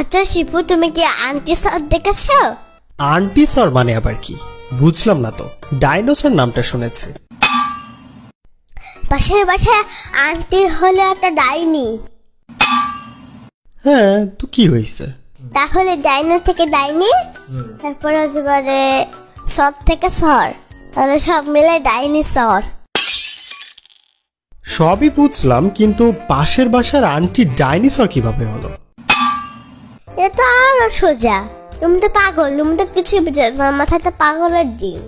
আচ্ছা শিপু, তুমি কি আন্টি সর দেখেছো? আন্টি সর মানে আবার কি? বুঝলাম না তো। ডাইনোসর নামটা শুনেছি। পাশের বাসায় আন্টি হলো একটা ডাইনি। হ্যাঁ, তো কি হয়েছে? তাহলে ডাইনো থেকে ডাইনি, তারপরে হচ্ছে পারে সর থেকে সর, তাহলে সব মিলে ডাইনি সর। সবই বুঝলাম, কিন্তু পাশের বাসার আন্টি ডাইনোসর কিভাবে হলো? এটা তো আরো সোজা। তুমি তো পাগল, তুমি তো কিছুই বুঝো, তোমার মাথায় তো পাগলের ডিম।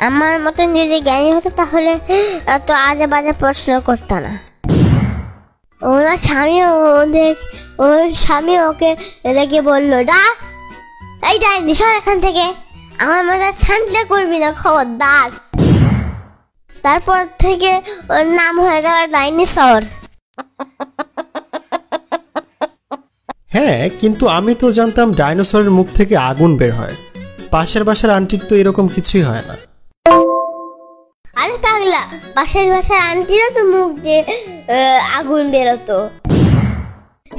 আমার মতন যদি জ্ঞানী হতো তাহলে এত আজে বাজে প্রশ্ন করতো না। ওর স্বামী ওকে রেগে বললো, এই ডাইনি সর এখান থেকে, আমার মাথায় সান্ডা করবি না, খবরদার। তারপর থেকে ওর নাম হয়ে গেল ডাইনোসর। হ্যাঁ, কিন্তু আমি তো জানতাম ডাইনোসরের মুখ থেকে আগুন বের হয়। পাশের বাসার আন্টির তো এরকম কিছুই হয় না। আরে পাগলা, পাশের বাসার আন্টিরও তো মুখ দিয়ে আগুন বেরোতো।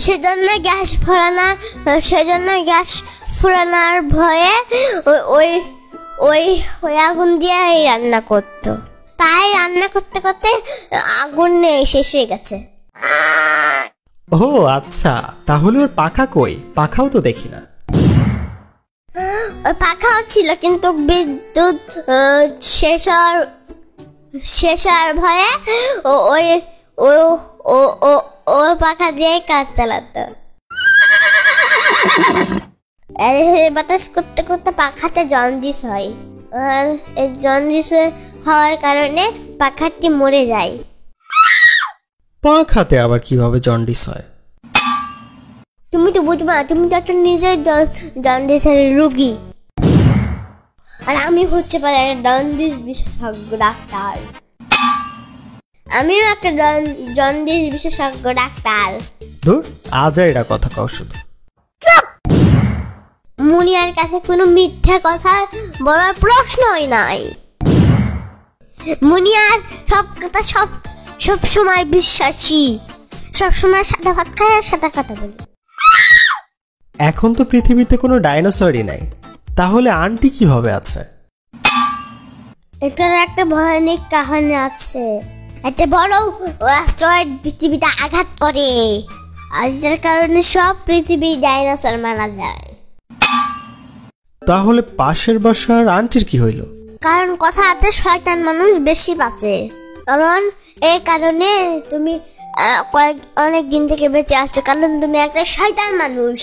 সেজন্য গ্যাস ফুরানোর ভয়ে ওই আগুন দিয়ে রান্না করতো। তাই রান্না করতে করতে আগুন শেষ হয়ে গেছে। ও আচ্ছা, তাহলে ওর পাখা কই? পাখাও তো দেখি না। ওই পাখাও ছিল, কিন্তু বিদ্যুৎ শেষ হওয়ার ভয়ে ও পাখা দিয়ে কাজ চালাতো। বাতাস করতে করতে পাখাতে জন্ডিস হয়, আর এই জন্ডিস হওয়ার কারণে পাখাটি মরে যায়। পাখাতে আবার কিভাবে জন্ডিস হয়? তুমি তো বুঝবা, তুমি তো একটা নিজের জন্ডিসের রোগী, আর আমি হচ্ছে পারে একটা জন্ডিস বিশেষজ্ঞ ডাক্তার। আমিও একটা জন্ডিস বিশেষজ্ঞ ডাক্তার। ধুর, আজ এটা কথা কও শুধু। মুনিয়ার কাছে কোনো মিথ্যা কথা বলার প্রশ্নই নাই। মুনিয়ার সব কথা সব সময় বিশ্বাসী, সব সময় সাদা ভাত খায় আর সাদা কথা বলে। এখন তো পৃথিবীতে কোনো ডাইনোসরই নাই, তাহলে আন্টি কিভাবে আছে? এটার একটা ভয়ানক কাহিনী আছে। একটা বড় অ্যাস্টেরয়েড পৃথিবীতে আঘাত করে, আর যার কারণে সব পৃথিবীর ডাইনোসর মারা যায়। তাহলে পাশের বাসার আন্টির কি হইল? কারণ কথা আছে, শয়তান মানুষ বেশি বাঁচে। কারণ এই কারণে তুমি অনেক দিন থেকে বেঁচে আসছো, কারণ তুমি একটা শয়তান মানুষ।